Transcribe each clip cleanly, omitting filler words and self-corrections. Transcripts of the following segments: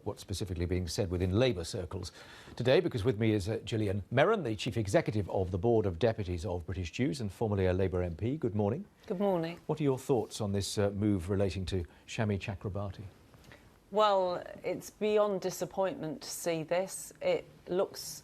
what's specifically being said within Labour circles today, because with me is Gillian Merron, the Chief Executive of the Board of Deputies of British Jews and formerly a Labour MP. Good morning. Good morning. What are your thoughts on this move relating to Shami Chakrabarti? Well, it's beyond disappointment to see this. It looks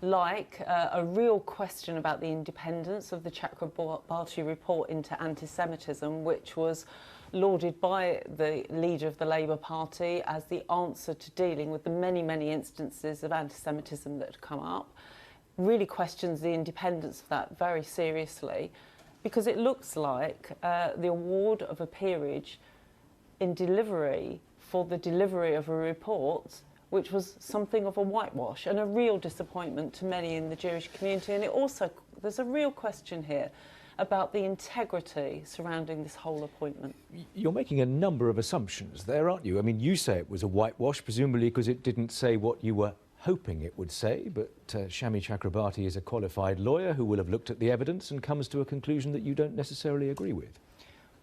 like a real question about the independence of the Chakrabarti report into anti-Semitism, which was lauded by the leader of the Labour Party as the answer to dealing with the many, many instances of anti-Semitism that had come up. Really questions the independence of that very seriously, because it looks like the award of a peerage in delivery for the delivery of a report which was something of a whitewash and a real disappointment to many in the Jewish community. And it also, there's a real question here about the integrity surrounding this whole appointment. You're making a number of assumptions there, aren't you? I mean, you say it was a whitewash, presumably because it didn't say what you were hoping it would say, but Shami Chakrabarti is a qualified lawyer who will have looked at the evidence and comes to a conclusion that you don't necessarily agree with.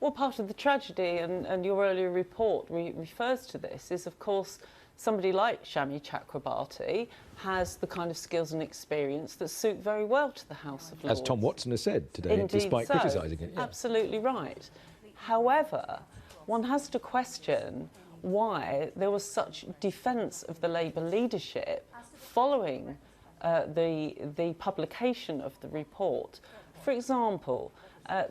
Well, part of the tragedy, and your earlier report refers to this, is of course somebody like Shami Chakrabarti has the kind of skills and experience that suit very well to the House of Lords. As Tom Watson has said today, Indeed despite so. criticising it. Yeah. Absolutely right. However, one has to question why there was such defence of the Labour leadership following the publication of the report. For example,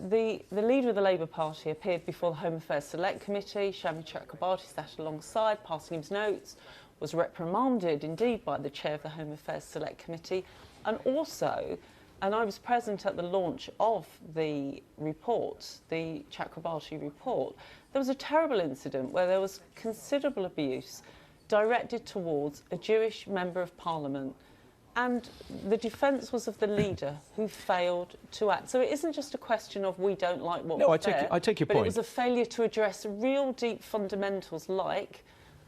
the leader of the Labour Party appeared before the Home Affairs Select Committee. Shami Chakrabarti sat alongside, passing his notes, was reprimanded indeed by the chair of the Home Affairs Select Committee, and also, and I was present at the launch of the report, the Chakrabarti report, there was a terrible incident where there was considerable abuse directed towards a Jewish member of Parliament, and the defence was of the leader who failed to act. So it isn't just a question of we don't like what was there. I take your but point. It was a failure to address real deep fundamentals like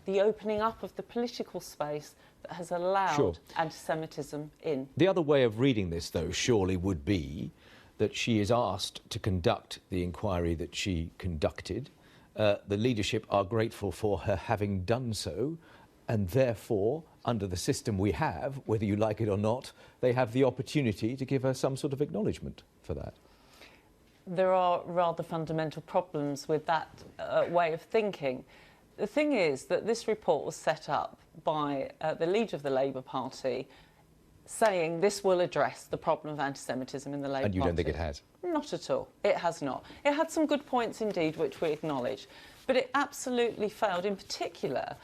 the opening up of the political space that has allowed anti-Semitism in. The other way of reading this, though, surely would be that she is asked to conduct the inquiry that she conducted. The leadership are grateful for her having done so, and therefore, under the system we have, whether you like it or not, they have the opportunity to give her some sort of acknowledgement for that. There are rather fundamental problems with that way of thinking. The thing is that this report was set up by the leader of the Labour Party saying this will address the problem of anti-Semitism in the Labour Party. And you don't think it has? Not at all. It has not. It had some good points indeed, which we acknowledge, but it absolutely failed, in particular,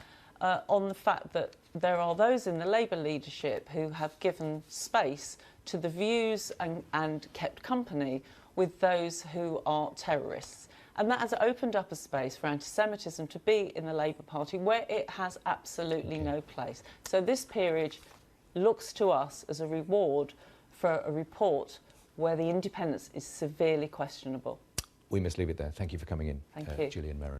on the fact that there are those in the Labour leadership who have given space to the views and kept company with those who are terrorists. And that has opened up a space for anti-Semitism to be in the Labour Party where it has absolutely no place. So this peerage looks to us as a reward for a report where the independence is severely questionable. We must leave it there. Thank you for coming in, Thank you. Gillian Merron.